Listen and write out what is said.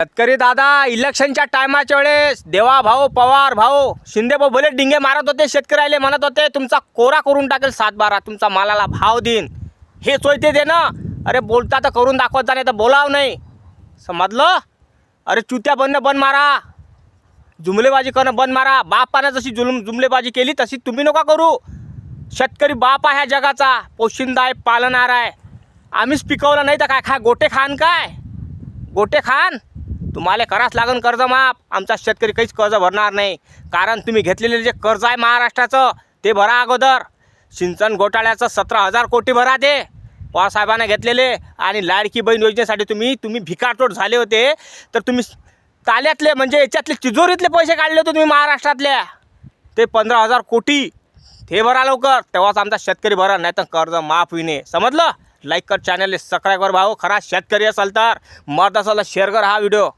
शेतकरी दादा इलेक्शनच्या टायमाच्या वेळेस देवा भाऊ पवार भाऊ शिंदे भाऊ भले डिंगे मारत होते, शेतकऱ्याला म्हणत होते तुमचा कोरा करून टाकेल 7-12, तुमचा मालाला भाव देईन, हे सोयते दे ना. अरे बोलता तर करून दाखवत जा, नाही तर बोलाव नाही, समजलं. अरे चुत्या बंद मारा, जुमलेबाजी करणं बंद मारा. बापानं जशी जुमलेबाजी केली तशी तुम्ही नका करू. शेतकरी बाप आहे ह्या जगाचा, पोशिंदा आहे, पालनार आहे. आम्हीच पिकवलं नाही तर काय खा गोटे खान, काय गोटे खान. तुम्हाला करावंच लागन कर्ज माफ. आमचा शेतकरी काहीच कर्ज भरणार नाही, कारण तुम्ही घेतलेले जे कर्ज आहे महाराष्ट्राचं ते भरा अगोदर. सिंचन घोटाळ्याचं 17,000 कोटी भरा ते पवारसाहेबांना घेतलेले. आणि लाडकी बहीण योजनेसाठी तुम्ही भिकारचोट झाले होते, तर तुम्ही ताल्यातले म्हणजे याच्यातले तिजोरीतले पैसे काढले होते तुम्ही महाराष्ट्रातल्या, ते 15,000 कोटी ते भरा लवकर, तेव्हाच आमचा शेतकरी भरा, नाही तर कर्ज माफ होईने, समजलं. लाईक कर, चॅनलला सबस्क्राईब कर भाऊ. खरा शेतकरी असेल तर मर्द असेल तर शेअर कर हा व्हिडिओ.